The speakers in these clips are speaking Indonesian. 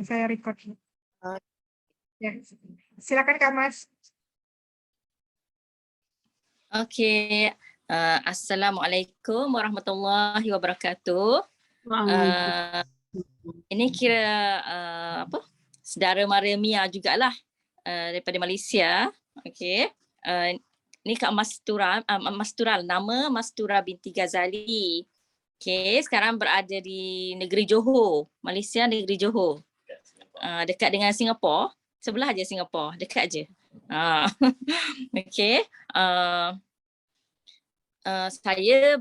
Saya record. Ya, silakan Kak Mas. Okey, Assalamualaikum warahmatullahi wabarakatuh. Ini kira apa? Saudara mara Mia jugalah daripada Malaysia. Okey. Ni Kak Mastura, Mastural, nama Mastura binti Ghazali. Okey, sekarang berada di negeri Johor, Malaysia, negeri Johor. Dekat dengan Singapura, sebelah aja Singapura, dekat je. Okey. Saya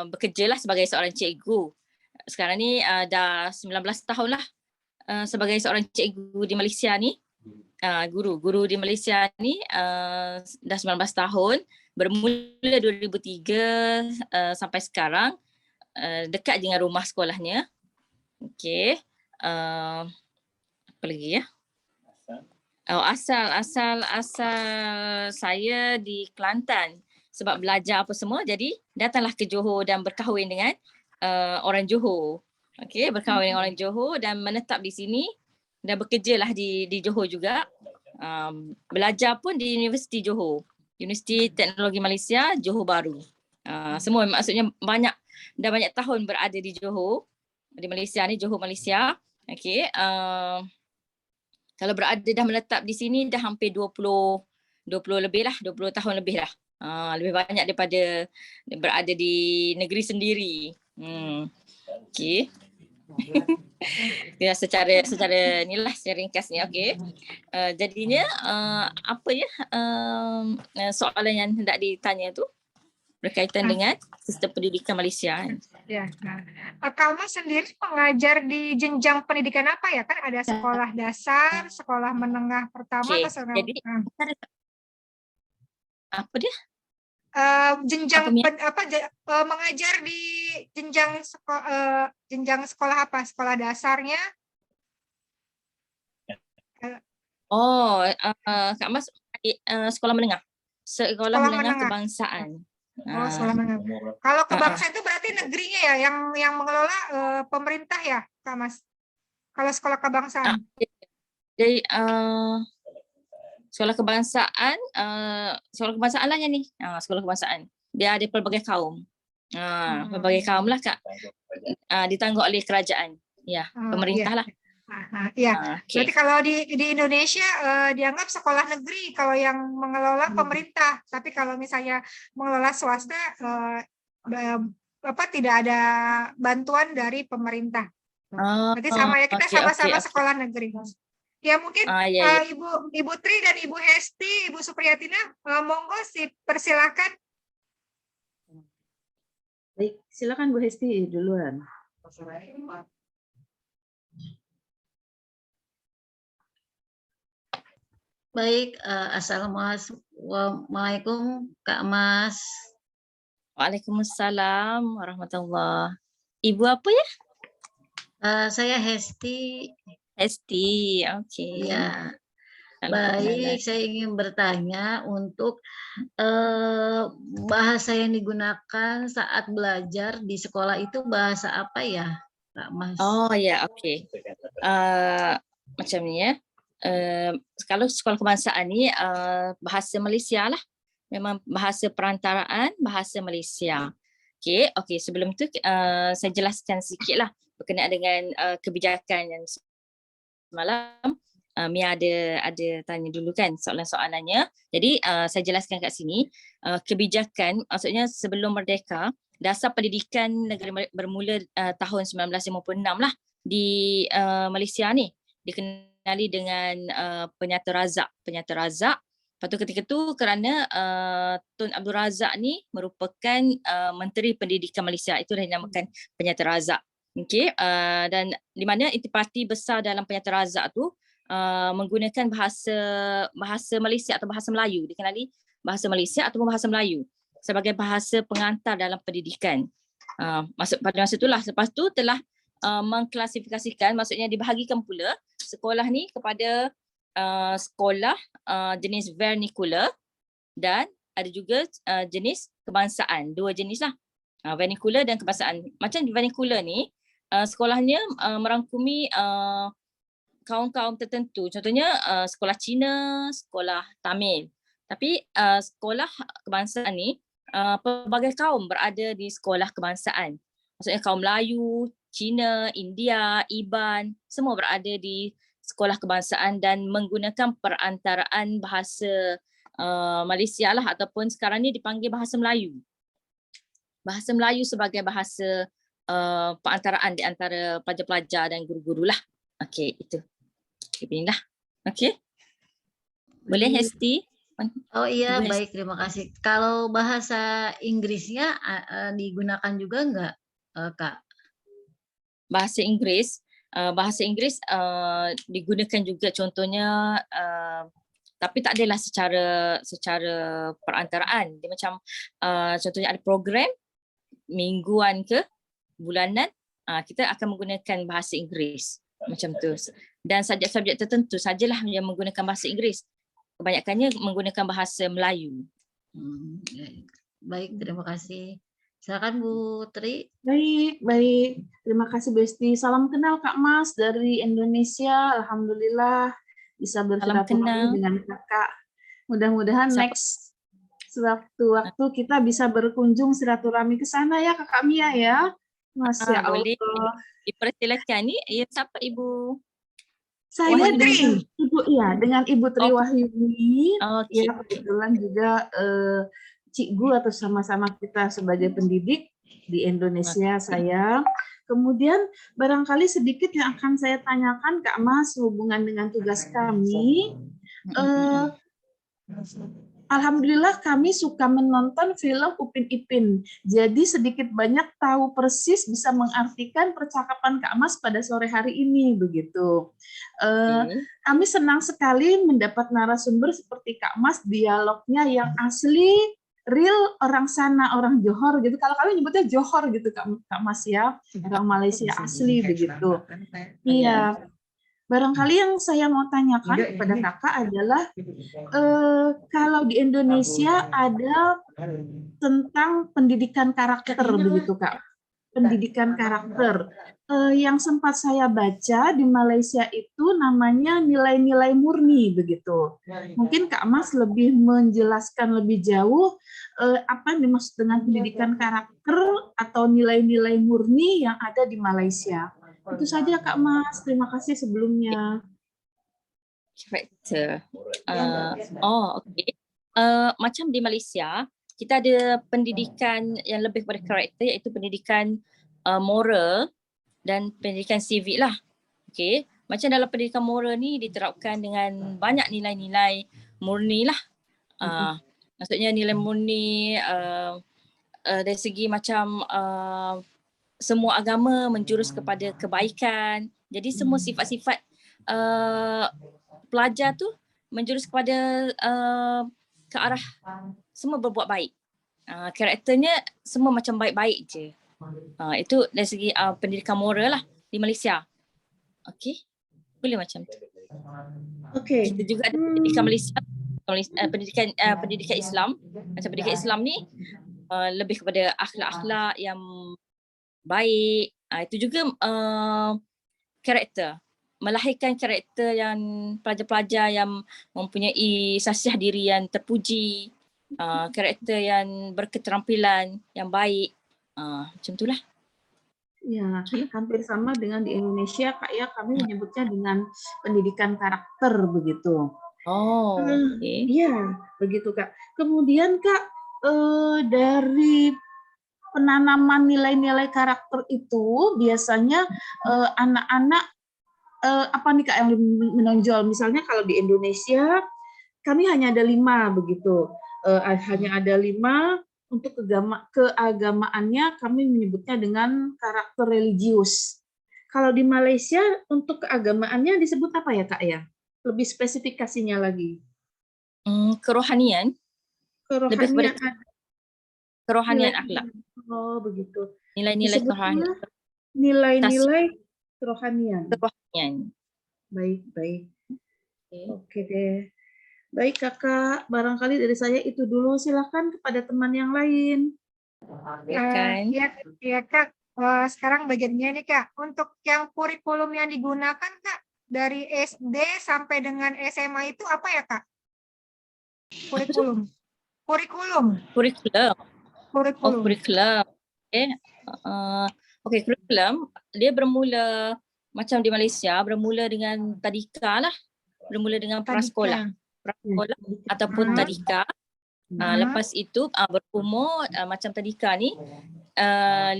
bekerjalah sebagai seorang cikgu. Sekarang ni dah 19 tahun lah sebagai seorang cikgu di Malaysia ni. Guru di Malaysia ni dah 19 tahun. Bermula 2003 sampai sekarang, dekat dengan rumah sekolahnya. Okey. Apa lagi ya? Asal saya di Kelantan. Sebab belajar apa semua, jadi datanglah ke Johor dan berkahwin dengan orang Johor. Okey, berkahwin dengan orang Johor dan menetap di sini dan bekerjalah di Johor juga. Belajar pun di Universiti Johor, Universiti Teknologi Malaysia Johor Bahru. Semua maksudnya dah banyak tahun berada di Johor, di Malaysia ni, Johor Malaysia. Okey, kalau berada dah menetap di sini dah hampir 20 lebih lah, 20 tahun lebih lah. Lebih banyak daripada berada di negeri sendiri. Okey. Ya, secara inilah secara ringkasnya. Okey. Jadinya apa ya soalan yang hendak ditanya tu berkaitan dengan sistem pendidikan Malaysia. Ya. Kak Mas sendiri mengajar di jenjang pendidikan apa ya? Kan ada sekolah dasar, sekolah menengah pertama, atau sekolah. Jadi apa dia? Jenjang mengajar di jenjang sekolah apa? Sekolah dasarnya? Kak Mas sekolah menengah. Sekolah menengah kebangsaan. Sekolah menengah. Kalau kebangsaan itu berarti negerinya ya, yang mengelola pemerintah ya, Kak Mas? Kalau sekolah kebangsaan. Jadi sekolah kebangsaan lah yang ni. Sekolah kebangsaan. Dia ada pelbagai kaum. Pelbagai kaum lah Kak. Ditanggung oleh kerajaan. Ya, pemerintah lah. Iya. Berarti kalau di Indonesia dianggap sekolah negeri kalau yang mengelola pemerintah, tapi kalau misalnya mengelola swasta tidak ada bantuan dari pemerintah. Berarti sama ya, kita sama-sama sekolah negeri. Ya mungkin Ibu Tri dan Ibu Hesti, Ibu Supriyatina, monggo persilakan. Baik, silakan Bu Hesti duluan. Baik, Assalamualaikum Kak Mas. Waalaikumsalam warahmatullahi. Ibu apa ya? Saya Hesti. Hesti, okey. Ya. Baik, saya ingin bertanya untuk bahasa yang digunakan saat belajar di sekolah itu bahasa apa ya, Kak Mas? Oh ya, okey. Macam ni ya. Kalau sekolah kebangsaan ni bahasa Malaysia lah. Memang bahasa perantaraan bahasa Malaysia. Okey, sebelum tu saya jelaskan sikitlah berkenaan dengan kebijakan yang semalam Mia ada tanya dulu kan soalan-soalannya. Jadi saya jelaskan kat sini kebijakan, maksudnya sebelum merdeka, Dasar Pendidikan Negeri bermula tahun 1956 lah di Malaysia ni. Dikenali dengan Penyata Razak. Lepas tu ketika tu kerana Tun Abdul Razak ni merupakan Menteri Pendidikan Malaysia, itu dah dinamakan Penyata Razak. Okey, dan di mana intipati besar dalam Penyata Razak tu menggunakan bahasa Malaysia atau bahasa Melayu, dikenali bahasa Malaysia ataupun bahasa Melayu sebagai bahasa pengantar dalam pendidikan. Pada masa itulah, lepas tu telah mengklasifikasikan, maksudnya dibahagikan pula sekolah ni kepada sekolah jenis vernacular dan ada juga jenis kebangsaan, dua jenis lah, vernacular dan kebangsaan. Macam vernacular ni sekolahnya merangkumi kaum-kaum tertentu. Contohnya sekolah Cina, sekolah Tamil. Tapi sekolah kebangsaan ni pelbagai kaum berada di sekolah kebangsaan. Maksudnya kaum Melayu, Cina, India, Iban, semua berada di sekolah kebangsaan dan menggunakan perantaraan bahasa Malaysia lah, ataupun sekarang ni dipanggil bahasa Melayu. Bahasa Melayu sebagai bahasa perantaraan di antara pelajar-pelajar dan guru-guru lah. Okey, itu. Beginilah. Okey. Boleh Hesti? Oh iya, Ibu Hesti. baik, terima kasih. Kalau bahasa Inggrisnya digunakan juga nggak, Kak? Bahasa Inggris digunakan juga, contohnya tapi tak adalah secara perantaraan. Dia macam contohnya ada program mingguan ke bulanan, kita akan menggunakan bahasa Inggeris macam tu. Dan subjek-subjek tertentu sajalah yang menggunakan bahasa Inggeris. Kebanyakannya menggunakan bahasa Melayu. Baik, terima kasih. Silakan Bu Tri. Baik. Terima kasih Bu Esti. Salam kenal Kak Mas dari Indonesia. Alhamdulillah bisa bersilaturahmi dengan Kakak. Mudah-mudahan next sewaktu-waktu kita bisa berkunjung silaturahmi ke sana ya Kakak Mia ya. Masya Allah. Boleh dipersilakan. Ni siapa Ibu? Saya dengan Ibu Tri Wahyuni. Okay. Ya, kebetulan juga Cikgu atau sama-sama kita sebagai pendidik di Indonesia saya. Kemudian barangkali sedikit yang akan saya tanyakan Kak Mas hubungan dengan tugas kami. Alhamdulillah kami suka menonton film Upin Ipin. Jadi sedikit banyak tahu persis bisa mengartikan percakapan Kak Mas pada sore hari ini begitu. Kami senang sekali mendapat narasumber seperti Kak Mas, dialognya yang asli, real orang sana, orang Johor gitu. Kalau kami nyebutnya Johor gitu Kak Mas ya, orang Malaysia asli begitu. Iya. Barangkali yang saya mau tanyakan kepada Kakak adalah kalau di Indonesia ada tentang pendidikan karakter begitu Kak. Pendidikan karakter. Yang sempat saya baca di Malaysia itu namanya nilai-nilai murni begitu. Mungkin Kak Mas lebih menjelaskan lebih jauh apa yang dimaksud dengan pendidikan karakter atau nilai-nilai murni yang ada di Malaysia. Itu saja Kak Mas, terima kasih sebelumnya. Karakter. Okey. Macam di Malaysia, kita ada pendidikan yang lebih kepada karakter, iaitu pendidikan moral dan pendidikan civic lah. Okey. Macam dalam pendidikan moral ni diterapkan dengan banyak nilai-nilai murni lah. Maksudnya nilai murni dari segi macam semua agama menjurus kepada kebaikan. Jadi semua sifat-sifat pelajar tu menjurus kepada ke arah semua berbuat baik. Karakternya semua macam baik-baik je. Itu dari segi pendidikan moral lah di Malaysia. Okey. Boleh macam tu. Okey. Kita juga ada pendidikan Malaysia, pendidikan Islam. Macam pendidikan Islam ni lebih kepada akhlak-akhlak yang baik. Itu juga karakter, melahirkan karakter yang pelajar-pelajar yang mempunyai sasiah diri yang terpuji, karakter yang berketerampilan yang baik, macam itulah. Ya, hampir sama dengan di Indonesia Kak ya, kami menyebutnya dengan pendidikan karakter begitu. Okay. Iya, begitu Kak. Kemudian Kak, dari penanaman nilai-nilai karakter itu biasanya anak-anak apa nih Kak yang menonjol? Misalnya kalau di Indonesia kami hanya ada 5 begitu, hanya ada 5 untuk keagamaannya kami menyebutnya dengan karakter religius. Kalau di Malaysia untuk keagamaannya disebut apa ya Kak ya? Lebih spesifikasinya lagi. Kerohanian. Kerohanian. Kerohanian akhlak. Oh begitu. Nilai-nilai kerohanian. Nilai-nilai kerohanian. Kerohanian. Baik. Oke deh. Baik Kakak, barangkali dari saya itu dulu. Silakan kepada teman yang lain. Ya Kak. Sekarang bagiannya nih Kak. Untuk yang kurikulum yang digunakan Kak, dari SD sampai dengan SMA itu apa ya, Kak? Kurikulum. Kurikulum. Kurikulum. Kurikulum. Okey, kurikulum dia bermula macam di Malaysia, bermula dengan tadika lah. Bermula dengan prasekolah. Prasekolah ataupun tadika. Lepas itu berumur macam tadika ni 5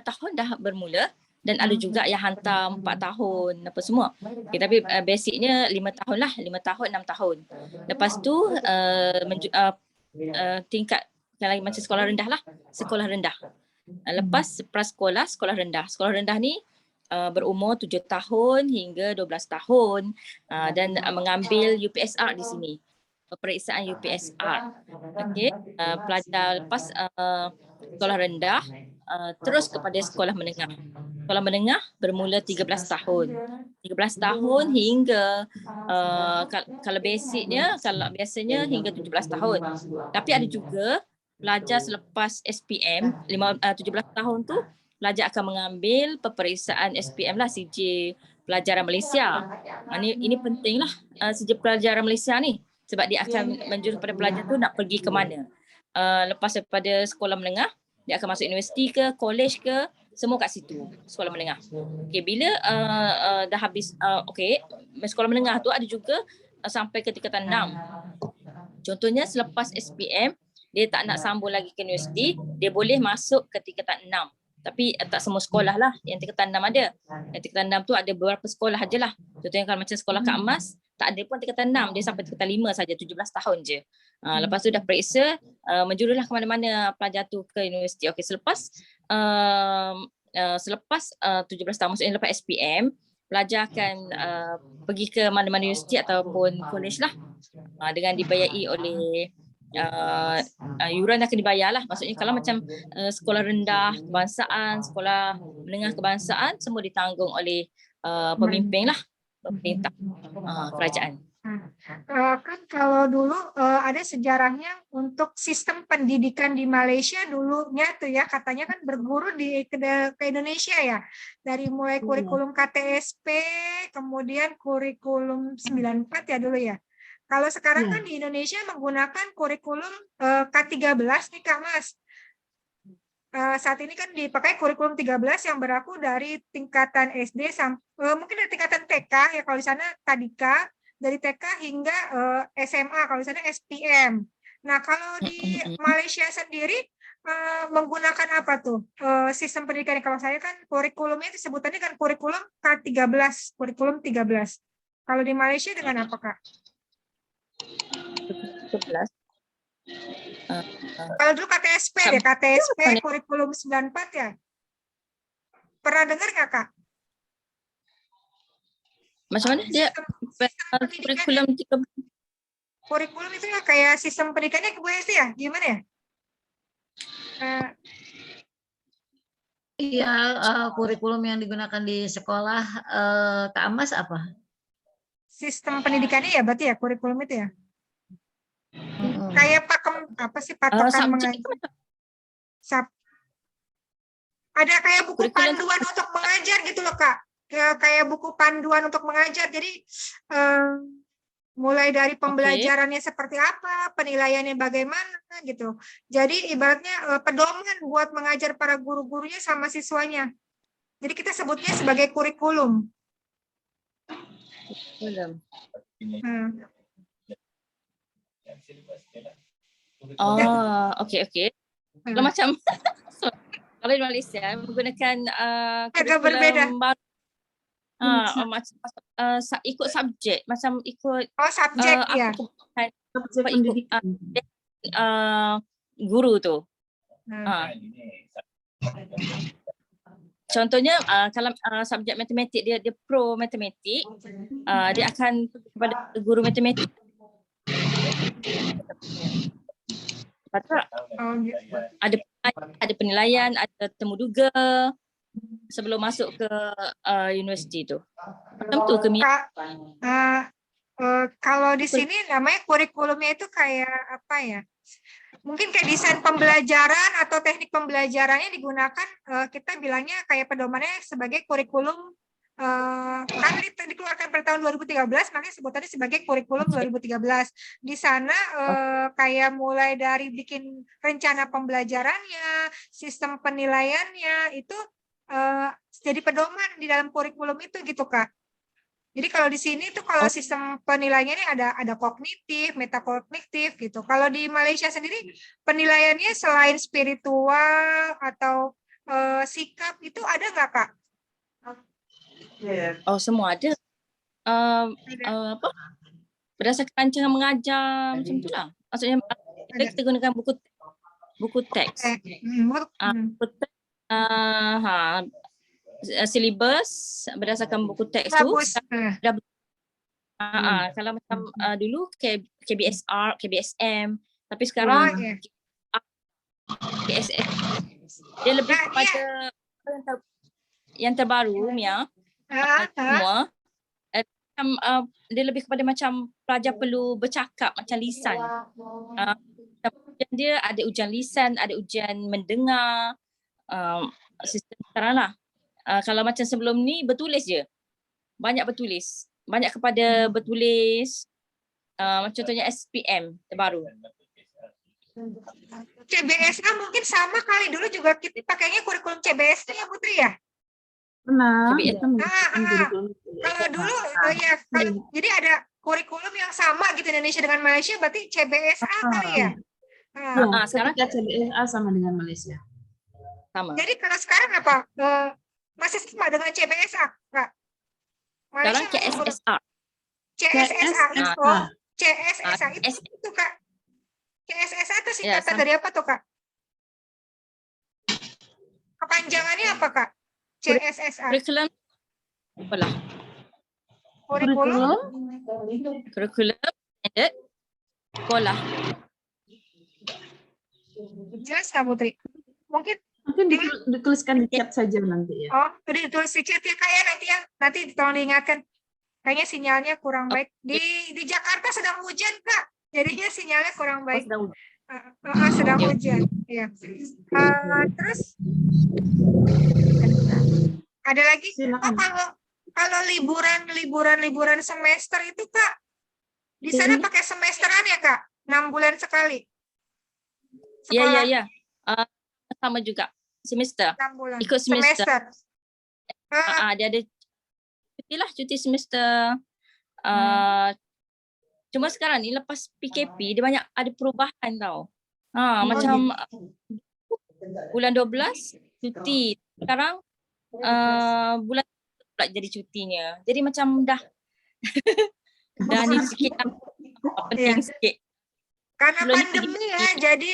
tahun dah bermula, dan ada juga yang hantar 4 tahun apa semua. Okay, tapi basicnya 5 tahun lah, 5 tahun 6 tahun. Lepas tu tingkat lagi macam sekolah rendah lah, sekolah rendah. Lepas prasekolah, sekolah rendah. Sekolah rendah ni berumur 7 tahun hingga 12 tahun dan mengambil UPSR di sini. Peperiksaan UPSR. Okey, pelajar lepas sekolah rendah terus kepada sekolah menengah. Sekolah menengah bermula 13 tahun. 13 tahun hingga kalau basicnya, kalau biasanya hingga 17 tahun. Tapi ada juga pelajar selepas SPM 17 tahun tu pelajar akan mengambil peperiksaan SPM lah, CJ Pelajaran Malaysia. Ini pentinglah CJ Pelajaran Malaysia ni, sebab dia akan menjurus pada pelajar tu nak pergi ke mana. Lepas daripada sekolah menengah, dia akan masuk universiti ke, college ke, semua kat situ, sekolah menengah. Okey, bila dah habis, sekolah menengah tu ada juga sampai ke tingkatan 6. Contohnya selepas SPM, dia tak nak sambung lagi ke universiti, dia boleh masuk ke tingkatan 6. Tapi tak semua sekolah lah yang tingkatan 6 ada. Yang tingkatan 6 tu ada beberapa sekolah je lah. Contohnya kalau macam sekolah Kak Mas, tak ada pun tingkatan 6, dia sampai tingkatan 5 saja, 17 tahun je. Lepas tu dah periksa, menjuruslah ke mana-mana pelajar tu ke universiti. Okey, selepas 17 tahun, maksudnya lepas SPM, pelajar akan pergi ke mana-mana universiti ataupun college lah, dengan dibayai oleh yuran akan dibayar lah. Maksudnya kalau macam sekolah rendah kebangsaan, sekolah menengah kebangsaan, semua ditanggung oleh pemimpin lah, pemerintah, kerajaan. Kan kalau dulu ada sejarahnya untuk sistem pendidikan di Malaysia dulunya tuh ya, katanya kan berguru ke Indonesia ya, dari mulai kurikulum KTSP, kemudian kurikulum 94 ya dulu ya. Kalau sekarang kan di Indonesia menggunakan kurikulum K13 nih Kak Mas. Saat ini kan dipakai kurikulum 13 yang berlaku dari tingkatan SD sampai mungkin dari tingkatan TK ya, kalau di sana tadika, dari TK hingga SMA, kalau di sana SPM. Nah, kalau di Malaysia sendiri menggunakan apa tuh sistem pendidikan? Kalau saya kan kurikulumnya sebutannya kan kurikulum K13, kurikulum 13. Kalau di Malaysia dengan apa, Kak? 11. Kalau dulu KTSP deh, KTSP kurikulum 94 ya. Pernah dengar nggak, Kak? Macam mana dia kurikulum 13? Kurikulum itu ya kayak sistem pendidikannya Bu Hesti ya? Gimana ya? Iya, kurikulum yang digunakan di sekolah Kak Amas apa? Sistem pendidikannya ya berarti ya kurikulum itu ya? Kayak patokan mengajar. Ada kayak buku panduan untuk mengajar gitu loh Kak. Kayak buku panduan untuk mengajar. Jadi mulai dari pembelajarannya seperti apa, penilaiannya bagaimana gitu. Jadi ibaratnya pedoman buat mengajar para guru-gurunya sama siswanya. Jadi kita sebutnya sebagai kurikulum. Okey. Kalau macam kalau di Malaysia menggunakan agak berbeda. Ikut subjek, macam ikut subjek ya. Guru tu. Contohnya kalau subjek matematik dia pro matematik, dia akan kepada guru matematik. Ada penilaian, ada temu duga sebelum masuk ke universiti tu. Macam tu ke kalau di sini namanya kurikulumnya itu kayak apa ya? Mungkin kayak desain pembelajaran atau teknik pembelajarannya digunakan, kita bilangnya kayak pedomannya sebagai kurikulum kan dikeluarkan pada tahun 2013, makanya sebutannya sebagai kurikulum 2013. Di sana kayak mulai dari bikin rencana pembelajarannya, sistem penilaiannya itu jadi pedoman di dalam kurikulum itu gitu Kak. Jadi kalau di sini tuh kalau sistem penilaiannya ada kognitif, metakognitif gitu. Kalau di Malaysia sendiri penilaiannya selain spiritual atau sikap itu ada nggak Kak? Oh, semua ada. Apa? Berdasarkan rancangan mengajar macam itulah. Maksudnya kita gunakan buku teks. Buku teks, silibus berdasarkan buku teks tu. Kalau macam dulu KBSR, KBSM, tapi sekarang KSM dia lebih kepada yang terbaru Mia. Semua dia lebih kepada macam pelajar perlu bercakap macam lisan. Dia ada ujian lisan, ada ujian mendengar, sistem sekarang lah. Kalau macam sebelum ni bertulis je, banyak bertulis, banyak kepada bertulis. Contohnya SPM terbaru. CBSA mungkin sama kali, dulu juga kita pakainya kurikulum CBSA ya Putri ya? Benar. Kalau dulu ya, jadi ada kurikulum yang sama gitu Indonesia dengan Malaysia, berarti CBSA kali ya? Sekarang CBSA sama dengan Malaysia. Sama. Jadi kalau sekarang apa? Masih sama dengan CBSA, Kak? Sekarang CSSA. CSSA itu, CSSA itu Kak. CSSA itu singkatan dari apa tuh Kak? Kepanjangannya apa Kak? CSSA. Kurikulum standard sekolah. Jelas Kak Putri? Mungkin dituliskan di chat saja nanti ya. Oh, ditulis di chat ya Kak ya nanti ya. Nanti tolong diingatkan. Kayaknya sinyalnya kurang baik. Di Jakarta sedang hujan Kak. Jadinya sinyalnya kurang baik. Sedang hujan. Ya. Terus ada lagi? Kalau liburan semester itu Kak, di sana pakai semesteran ya Kak? 6 bulan sekali? Iya. Sama juga semester. 6 bulan. Ikut semester. Dia ada cuti semester. Cuma sekarang ni lepas PKP dia banyak ada perubahan tau. Macam bulan 12 cuti. Sekarang bulan pula jadi cutinya. Jadi macam dah ni sikit penting sikit. Karena pandemi ya, jadi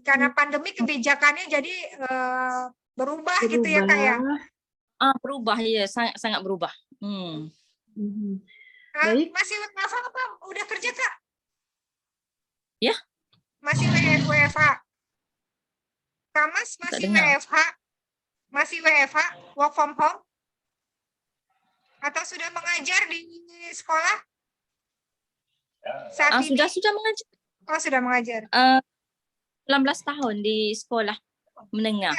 karena pandemi kebijakannya jadi berubah gitu ya Kak ya. Berubah ya, sangat berubah. Baik. Masih WFH apa? Udah kerja Kak? Ya. Masih WFH. Kamas masih WFH? Masih WFH? Work from home? Atau sudah mengajar di sekolah? Sudah mengajar. Oh, sudah mengajar. 19 tahun di sekolah menengah.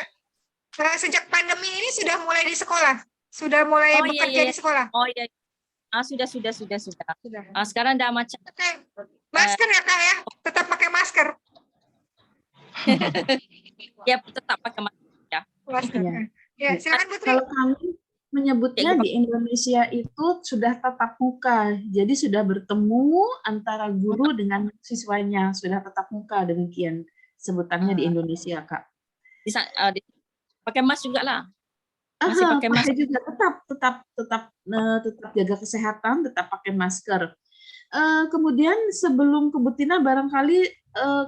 Sejak pandemi ini sudah mulai di sekolah? Sudah mulai bekerja di sekolah? Oh iya. Sudah. Sekarang dah macam. Masker ya Kak ya? Tetap pakai masker? Ya, tetap pakai masker. Masker. Ya, silakan Putri. Kalau kami menyebutnya di Indonesia itu sudah tatap muka, jadi sudah bertemu antara guru dengan siswanya, sudah tatap muka, demikian sebutannya di Indonesia Kak. Pakai mask juga lah. Masih pakai masker juga, tetap jaga kesehatan, tetap pakai masker. Kemudian sebelum ke Butina barangkali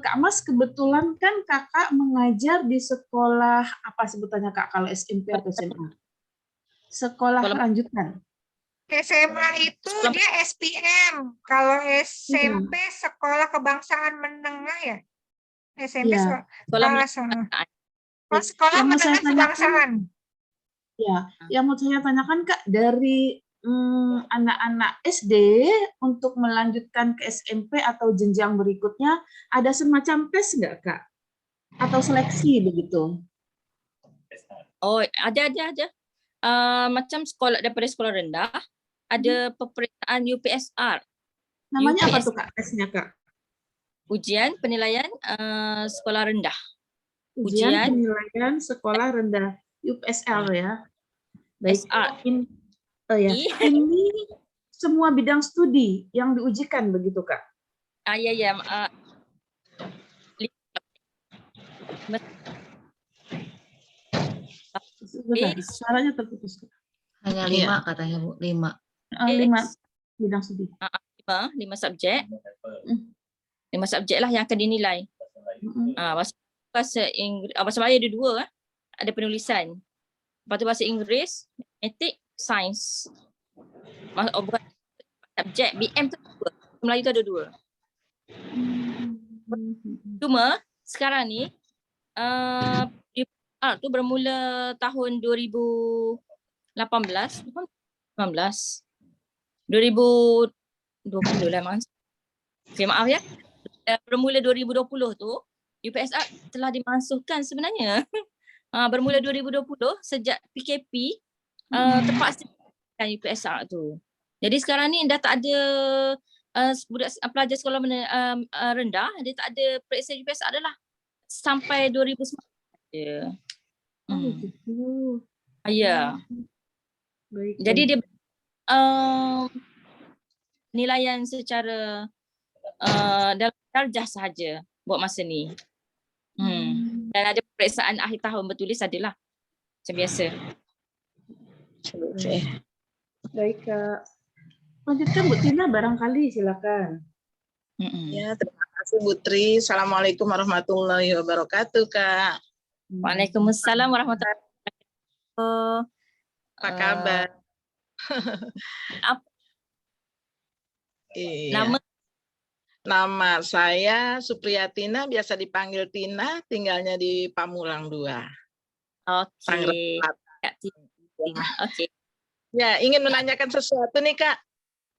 Kak Mas kebetulan kan Kakak mengajar di sekolah apa sebutannya Kak kalau SMP atau SMA? Sekolah lanjutan. SMA itu dia SPM. Kalau SMP Sekolah Kebangsaan Menengah ya. SMP Sekolah Menengah Kebangsaan. Ya, yang mau saya tanyakan Kak, dari anak-anak SD untuk melanjutkan ke SMP atau jenjang berikutnya ada semacam tes nggak Kak? Atau seleksi begitu? Oh, ada. Macam sekolah daripada sekolah rendah, ada peperiksaan UPSR. Namanya apa tuh Kak tesnya Kak? Ujian penilaian sekolah rendah. Ujian penilaian sekolah rendah, UPSR ya. Baik. Ini semua bidang studi yang diujikan begitu Kak? Ya. Suaranya terputus. Hanya 5 katanya Bu, 5. 5 bidang studi. 5 subjek. 5 subjek lah yang akan dinilai. Bahasa Melayu ada 2, ada penulisan. Lepas tu bahasa Inggeris, matematik, sains. Bukan subjek, BM tu 2. Melayu tu ada 2. Cuma sekarang ni tu bermula tahun 2018 2020 lah memang. Okay, maaf ya. Bermula 2020 tu UPSR telah dimasukkan sebenarnya. Bermula 2020 sejak PKP terpaksa UPSR tu. Jadi sekarang ni dah tak ada budak pelajar sekolah rendah, dia tak ada periksa UPSR adalah sampai 2019 je. Ya. Baik. Jadi dia penilaian secara dalam darjah sahaja buat masa ni. Dan ada peperiksaan akhir tahun bertulis adalah macam biasa. Baik Kak. Lanjutkan Bu Tina barangkali, silakan. Ya, terima kasih Bu Tri. Assalamualaikum warahmatullahi wabarakatuh Kak. Waalaikumsalam warahmatullahi wabarakatuh. Apa kabar? Iya. Nama saya Supriyatina, biasa dipanggil Tina, tinggalnya di Pamulang 2. Oke. Ya, ingin menanyakan sesuatu nih Kak.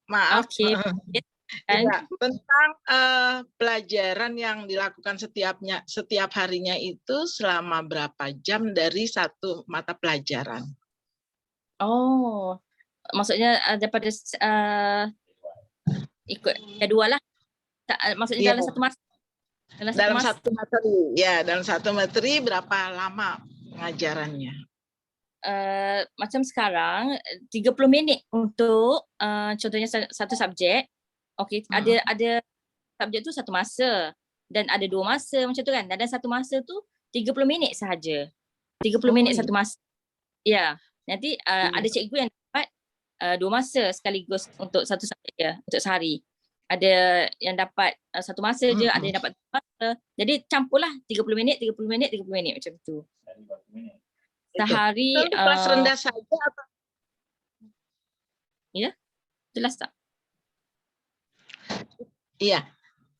Maaf. Oke. Ya, tentang pelajaran yang dilakukan setiap harinya itu selama berapa jam dari satu mata pelajaran? Oh, maksudnya daripada ikut jadual lah. Maksudnya dalam satu masa. Dalam satu materi. Ya, dalam satu materi berapa lama pengajarannya? Macam sekarang 30 minit untuk contohnya satu subjek. Okey, ada subjek tu satu masa dan ada 2 masa macam tu kan. Dan satu masa tu 30 minit sahaja. 30 minit satu masa. Ya, nanti ada cikgu yang dapat 2 masa sekaligus untuk satu subjek je untuk sehari. Ada yang dapat satu masa je, ada yang dapat 2 masa. Jadi campurlah 30 minit, 30 minit, 30 minit macam tu. Sehari kelas rendah saja atau? Ya, jelas tak? Iya,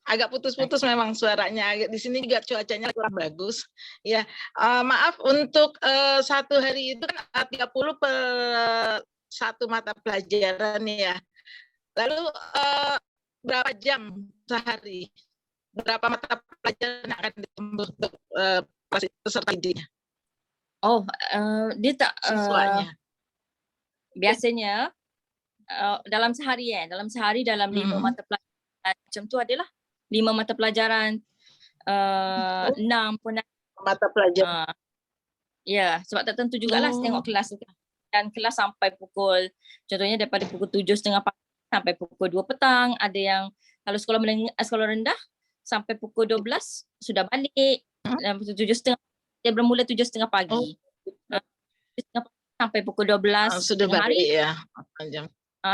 agak putus-putus memang suaranya. Di sini juga cuacanya kurang bagus. Ya, maaf untuk satu hari itu kan 30 per satu mata pelajaran ya. Lalu berapa jam sehari? Berapa mata pelajaran akan ditambah untuk peserta didiknya? Oh, dia tak siswanya. Biasanya dalam sehari dalam 5 mata pelajaran macam tu adalah 5 mata pelajaran 6 pun mata pelajaran. Ya, sebab tak tentu jugalah tengok kelas tu. Dan kelas sampai pukul, contohnya daripada pukul 7.30 pagi sampai pukul 2 petang. Ada yang kalau sekolah rendah sampai pukul 12 sudah balik. Dan pukul 7.30 dia bermula 7.30 pagi. 7.30 sampai pukul 12 sudah balik ya.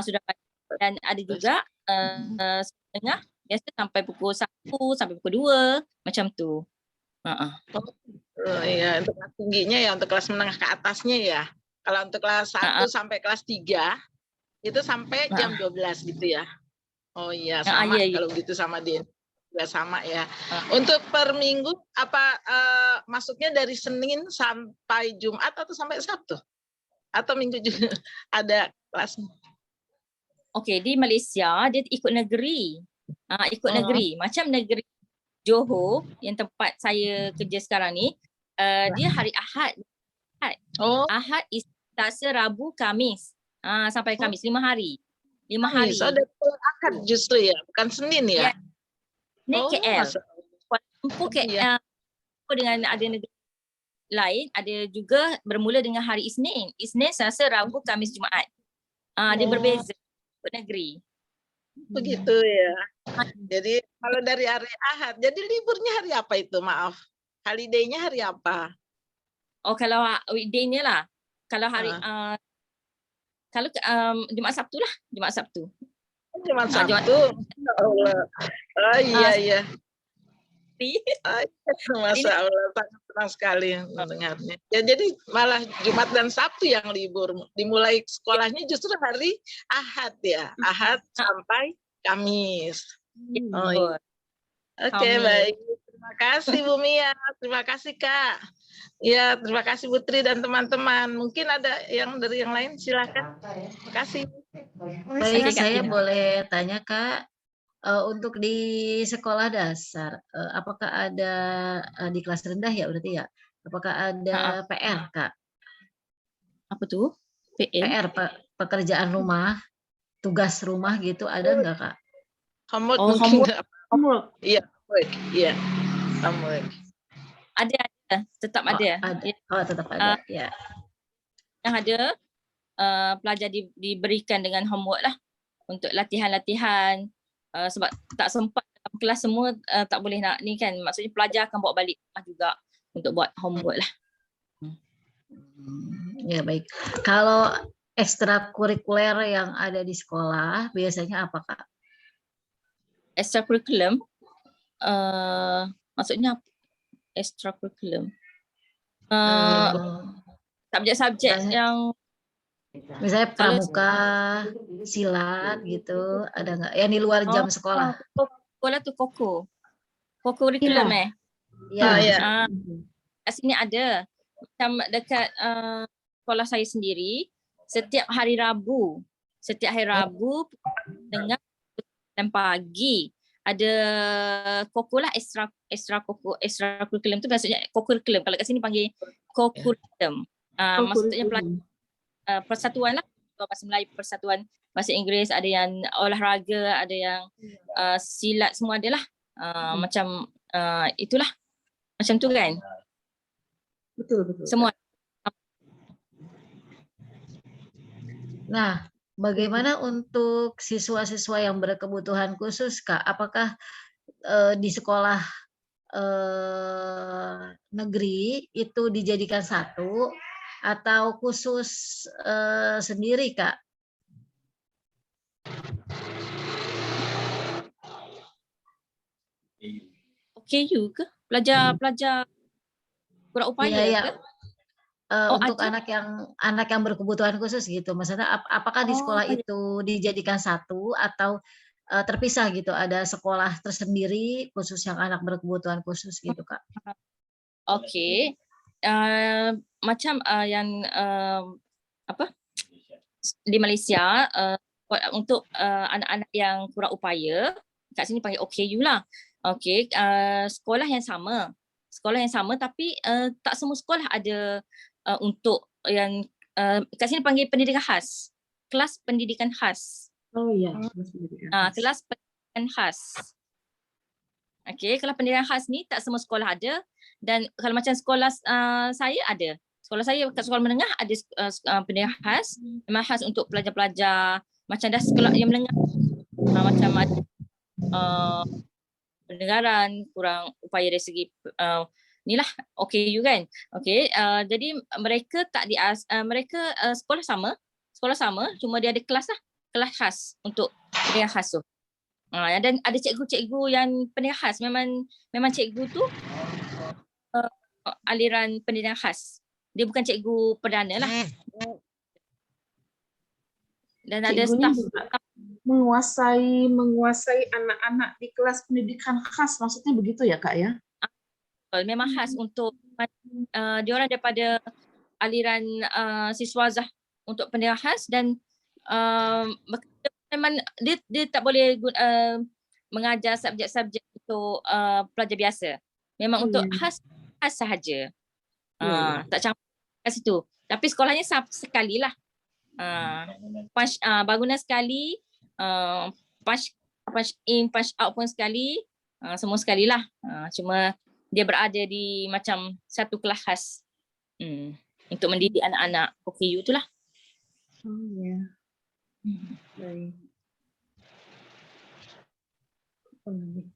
Sudah balik. Dan ada juga setengah biasa sampai pukul 1 sampai pukul 2 macam tu. Iya, untuk kelas tingginya ya, untuk kelas menengah ke atasnya ya. Kalau untuk kelas 1 sampai kelas 3 itu sampai jam 12 gitu ya. Oh iya, sama kalau gitu sama dia. Ya sama ya. Untuk per minggu apa masuknya dari Senin sampai Jumat atau sampai Sabtu? Atau minggu juga ada kelasnya? Okey, di Malaysia dia ikut negeri. Negeri. Macam negeri Johor yang tempat saya kerja sekarang ni, dia hari Ahad. Ahad is Selasa, Rabu, Kamis. Sampai Kamis 5 hari. 5 hari. So, ada Ahad justru ya, bukan Senin ya? Ya. Ini KL. masa- Kuala Lumpur iya. dengan ada negara lain, ada juga bermula dengan hari Isnin. Isnin, Selasa, Rabu, Kamis, Jumaat. Dia berbeza untuk negeri. Begitu ya. Jadi kalau dari hari Ahad, jadi liburnya hari apa itu? Maaf. Holiday-nya hari apa? Oh, kalau weekday-nya lah. Kalau hari kalau Jumaat Sabtu lah, Jumaat Sabtu. Jumat Jumat- Sabtu. Ya Allah. Oh iya iya. Masya Allah, sangat senang sekali mendengarnya. Ya, jadi malah Jumat dan Sabtu yang libur. Dimulai sekolahnya justru hari Ahad ya. Ahad sampai Kamis. Oh, iya. Oke, Kamis. baik. Terima kasih Bu Mia. Terima kasih Kak. Ya, terima kasih Putri dan teman-teman. Mungkin ada yang dari yang lain, silakan. Terima kasih. Baik, Kak saya Tina. boleh tanya Kak, untuk di sekolah dasar, apakah ada di kelas rendah ya berarti ya? Apakah ada PR Kak? Apa tuh? PM? PR pekerjaan rumah, tugas rumah gitu ada nggak Kak? Homework Oh, mungkin. Homework. Iya, homework. Iya. Homework. Ada, tetap ada. Ada. Oh, tetap ada. Ya. Yang ada pelajar diberikan dengan homework lah untuk latihan-latihan, sebab tak sempat dalam kelas semua, tak boleh nak ni kan, maksudnya pelajar akan bawa balik rumah juga untuk buat homework lah. Ya baik. Kalau ekstrakurikuler yang ada di sekolah biasanya apa Kak? Extracurriculum, maksudnya extracurriculum, subjek-subjek misalnya- yang Misalnya Kalau- pramuka, silat gitu, ada nggak? Yang di luar jam sekolah? sekolah tu koko curriculum Ya. ya. Kat sini ada. Macam dekat sekolah saya sendiri, setiap hari Rabu dengan dan pagi ada koko lah, extra curriculum tu maksudnya co-curriculum. Kalau kat sini panggil co-curriculum. Maksudnya persatuan lah, bahasa Melayu persatuan, bahasa Inggeris, ada yang olahraga, ada yang silat, semua ada lah. Macam itulah, macam tu kan. Betul. Semua. Nah, bagaimana untuk siswa-siswa yang berkebutuhan khusus Kak? Apakah di sekolah negeri itu dijadikan satu atau khusus sendiri Kak? Okey juga. Pelajar kurang upaya Iya, ke? untuk ada. anak yang berkebutuhan khusus gitu. Maksudnya apakah di sekolah iya. itu dijadikan satu atau terpisah gitu? Ada sekolah tersendiri khusus yang anak berkebutuhan khusus gitu Kak? Okey. Macam yang di Malaysia, untuk anak-anak yang kurang upaya, kat sini panggil OKU lah. Okey, sekolah yang sama tapi tak semua sekolah ada untuk yang kat sini panggil pendidikan khas. Kelas pendidikan khas. Oh iya. Kelas pendidikan khas. Okey, kelas pendidikan khas ni tak semua sekolah ada, dan kalau macam sekolah saya ada. Sekolah saya kat sekolah menengah ada pendidikan khas, memang khas untuk pelajar-pelajar macam dah sekolah yang menengah, macam ada pendengaran, kurang upaya dari segi inilah OKU kan. Okey, jadi mereka mereka sekolah sama, cuma dia ada kelas lah, kelas khas untuk pendidikan khas tu. Dan ada cikgu-cikgu yang pendidikan khas, memang cikgu tu aliran pendidikan khas. Dia bukan cikgu perdana lah. Dan ada Cikgunya staf menguasai anak-anak di kelas pendidikan khas, maksudnya begitu ya Kak ya? memang khas untuk diorang daripada aliran siswazah untuk pendidikan khas, dan memang dia tak boleh mengajar subjek-subjek untuk pelajar biasa. Memang untuk khas sahaja. Tak campur kat situ. Tapi sekolahnya sekali lah. Bangunan sekali, punch in, punch out pun sekali, semua sekali lah. Cuma dia berada di macam satu kelas khas untuk mendidik anak-anak OKU itulah. Oh ya. Baik.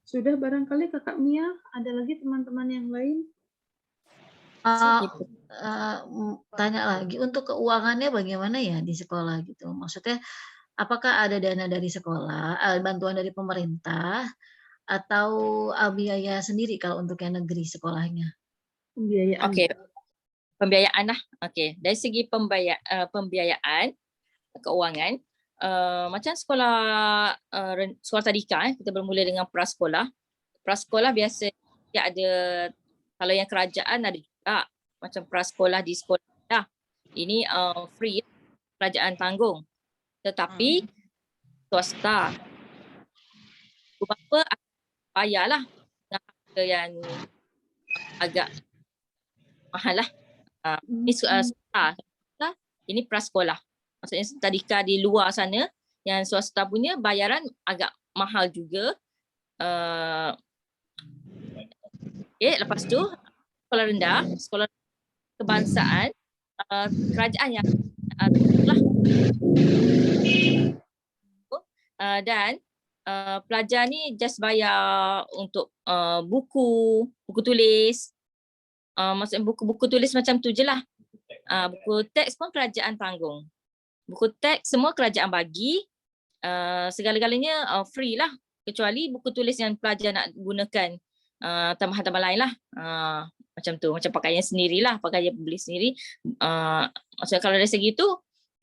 Sudah barangkali Kakak Mia, ada lagi teman-teman yang lain? Tanya lagi, untuk keuangannya bagaimana ya di sekolah gitu? Maksudnya apakah ada dana dari sekolah, bantuan dari pemerintah, atau biaya sendiri kalau untuk yang negeri sekolahnya? Pembiayaan. Oke, pembiayaan lah. Oke, dari segi pembiayaan keuangan, macam sekolah tadika, kita bermula dengan prasekolah. Prasekolah biasa dia ada, kalau yang kerajaan ada juga macam prasekolah di sekolah dah. Ini free, kerajaan tanggung. Tetapi swasta beberapa bayarlah dengan harga yang agak mahal lah. Ini swasta, ini prasekolah. Maksudnya tadika di luar sana yang swasta punya bayaran agak mahal juga. Lepas tu sekolah rendah, sekolah kebangsaan, kerajaan yang lah. Dan pelajar ni just bayar untuk buku tulis. Maksudnya buku tulis macam tu je lah. Buku teks pun kerajaan tanggung. Buku teks semua kerajaan bagi. Segala-galanya free lah. Kecuali buku tulis yang pelajar nak gunakan tambahan-tambahan lain lah. Macam tu, macam pakaian sendirilah, pakaian beli sendiri. Maksudnya kalau dari segi tu,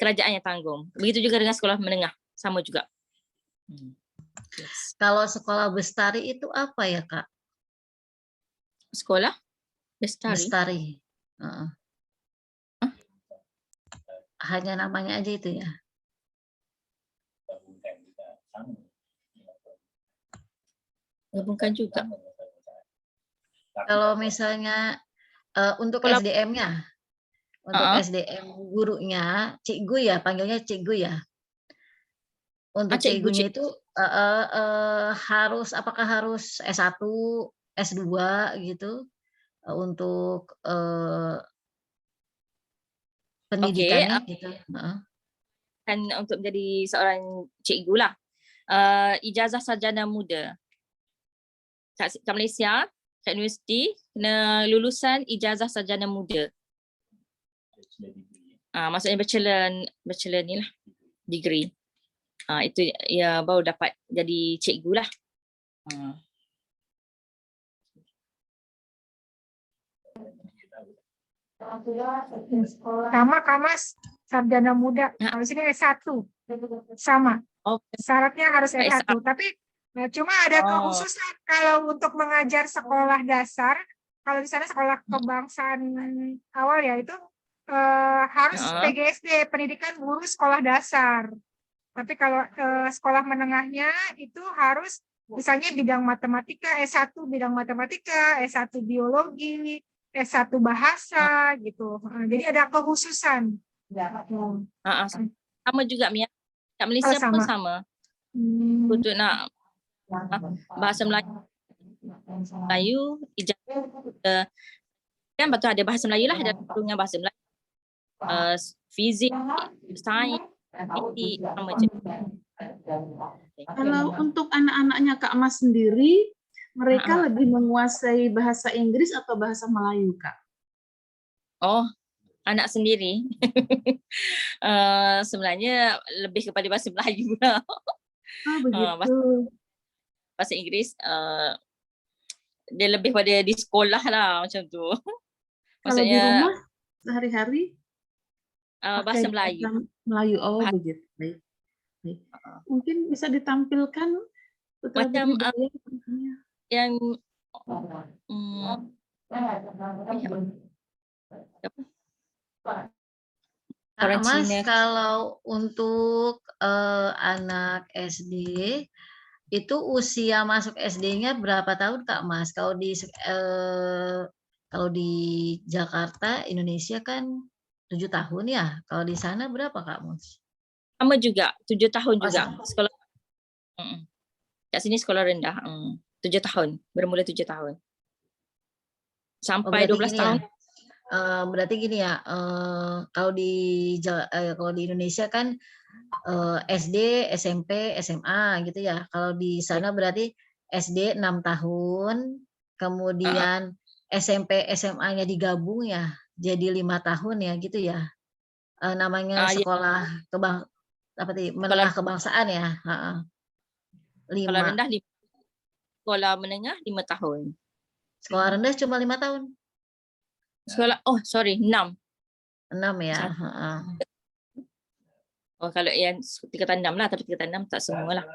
kerajaan yang tanggung. Begitu juga dengan sekolah menengah, sama juga. Yes. Kalau sekolah Bestari itu apa ya, Kak? Sekolah Bestari? Bestari. Hanya namanya aja itu ya? Bukan juga. Kalau misalnya untuk SDM-nya, untuk SDM gurunya, cikgu ya, panggilnya cikgu ya. Untuk cikgunya itu apakah harus S1, S2 gitu untuk pendidikannya gitu. Kan untuk menjadi seorang cikgu lah. Ijazah sarjana muda. Kat Malaysia, kat universiti kena lulusan ijazah sarjana muda. Maksudnya bachelor ni lah, degree. Itu ya baru dapat jadi cikgu lah. Sama Kamas, sarjana muda. Kalau sini S1 sama. Syaratnya harus S1. Tapi cuma ada kekhususan kalau untuk mengajar sekolah dasar. Kalau di sana sekolah kebangsaan awal ya itu harus PGSD, pendidikan guru sekolah dasar. Tapi kalau sekolah menengahnya itu harus misalnya bidang matematika, S1 bidang matematika, S1 biologi, S1 bahasa gitu. Jadi ada kekhususan. Sama juga Mia. Kat Malaysia pun sama. Untuk nak bahasa Melayu, kan betul ada bahasa Melayu lah, ada dengan bahasa Melayu. Fizik, sains, sama je. Kalau untuk anak-anaknya Kak Mas sendiri, mereka lebih menguasai bahasa Inggris atau bahasa Melayu, Kak? Anak sendiri. Sebenarnya lebih kepada bahasa Melayu lah. Begitu. Bahasa Inggeris, dia lebih pada di sekolah lah macam tu. Maksudnya, kalau di rumah sehari-hari? Bahasa Melayu. Melayu, begitu. Baik. Mungkin bisa ditampilkan macam yang Mas, kalau untuk anak SD itu usia masuk SD-nya berapa tahun, Kak Mas? Kalau di Jakarta, Indonesia kan 7 tahun ya? Kalau di sana berapa Kak Mus? Sama juga, 7 tahun Oh, juga. sama. Sekolah kat sini sekolah rendah. 7 tahun, bermula 7 tahun. Sampai 12 gini tahun. Ya? Berarti gini ya, kalau di Indonesia kan SD, SMP, SMA gitu ya. Kalau di sana berarti SD 6 tahun, kemudian SMP, SMA-nya digabung ya, jadi 5 tahun ya gitu ya. Namanya Ya. sekolah menengah kebangsaan ya. Sekolah 5. rendah 5. Sekolah menengah 5 tahun. Sekolah rendah cuma 5 tahun. Sekolah 6. 6 ya. Oh, kalau yang tingkatan 6 lah, tapi tingkatan 6 tak semua lah.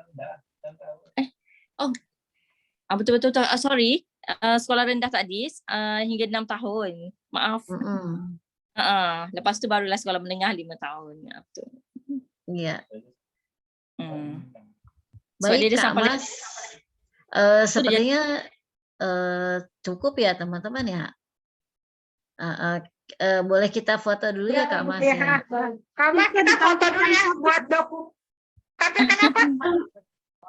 Betul-betul. Sorry. Sekolah rendah tadi hingga 6 tahun. Maaf. Lepas tu barulah sekolah menengah 5 tahun. Betul. Iya. Baik, Kak Mas. Sepertinya cukup ya teman-teman ya. Boleh kita foto dulu ya Kak Mas ya. Kak Mas, kita foto dulu ya buat dokumen. Kenapa?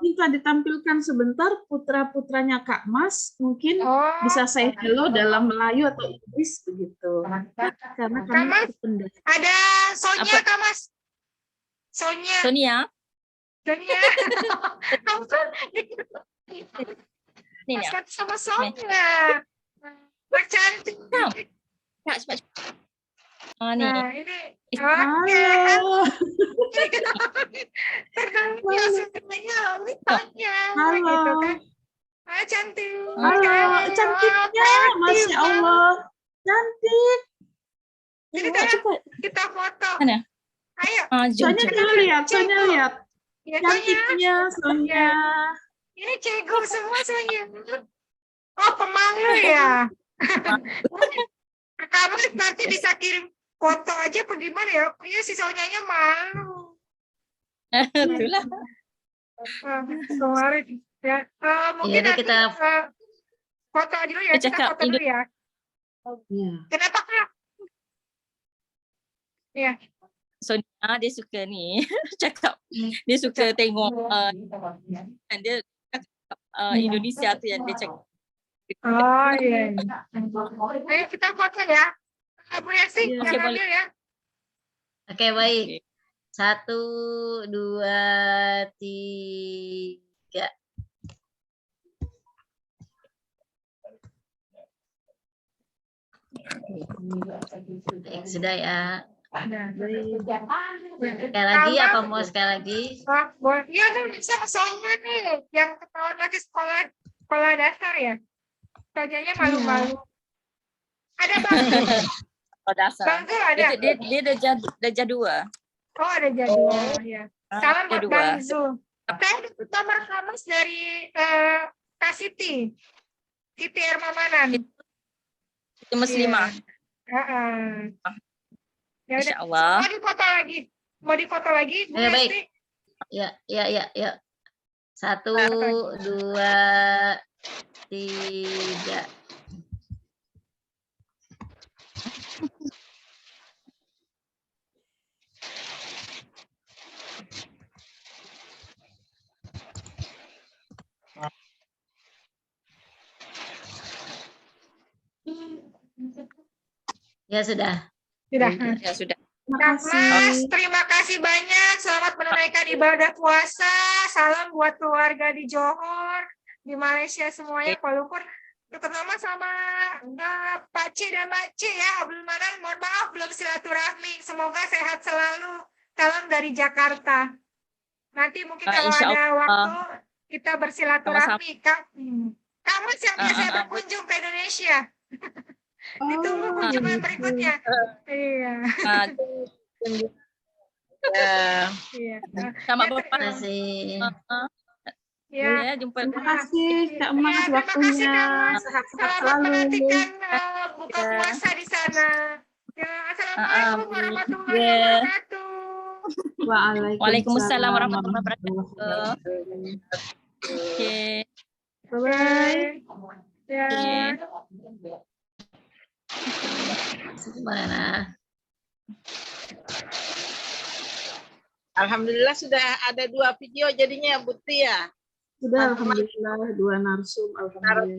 Bisa ditampilkan sebentar putra-putranya Kak Mas, mungkin bisa say hello dalam Melayu atau Inggris begitu. Karena Kak Mas, ada Sonia Kak Mas. Sonia. Ini ya. Sama Sonia. Mas cantik. Cepat. Ini. Halo. Halo. Cantik. Halo, cantiknya, Masya Allah, cantik. Ini kita foto. Mana? Ayo. Sonia lihat. Cantiknya, Sonia. Ini cego semua Sonia. Oh, pemalu ya. Kamu nanti bisa kirim foto aja apa gimana ya? Iya si Sonyanya malu. Itulah. Kemarin ya. Mungkin nanti kita foto dulu ya. Kita foto dulu ya. Kenapa Kak? Ya. Sonia dia suka nih cakap. Dia suka tengok dia Indonesia tu yang dia cakap. Oh iya. Ayo kita foto ya. Bu Hesti yang ambil ya. Oke, baik. 1, 2, 3. Sudah ya. Sekali lagi apa mau sekali lagi? Iya nih bisa soalnya nih yang ketahuan lagi sekolah dasar ya. Soalnya malu-malu. Ada Bang. Sekolah dasar. Bang Zul ada. Dia dah 2. Oh ada jadwal ya. Salam buat Bang Zul. Saya dapat nomor Kak Mas dari Kak Siti Hermamanan. Itu muslimah. Ya Insya Allah. Mau difoto lagi? Bu baik. Ya. 1, 2, 3. Ya sudah. Ya sudah. Mas, terima kasih banyak. Selamat menunaikan ibadah puasa. Salam buat keluarga di Johor, di Malaysia semuanya, Kuala Lumpur. Terutama sama Pak C dan Mbak C ya. Abdul Manan, mohon maaf belum silaturahmi. Semoga sehat selalu. Salam dari Jakarta. Nanti mungkin kalau ada waktu kita bersilaturahmi. Kak Mas yang biasa berkunjung ke Indonesia. Ditunggu kunjungan berikutnya. Iya. Sama Bapak. Terima kasih. Ya, jumpa. Terima kasih Kak Mas waktunya. Sehat-sehat selalu. Menantikan buka puasa di sana. Ya, assalamualaikum warahmatullahi wabarakatuh. Waalaikumsalam warahmatullahi wabarakatuh. Oke. Bye. Ya. Mana? Alhamdulillah sudah ada 2 video jadinya Bu Tri ya. Sudah alhamdulillah 2 narsum alhamdulillah.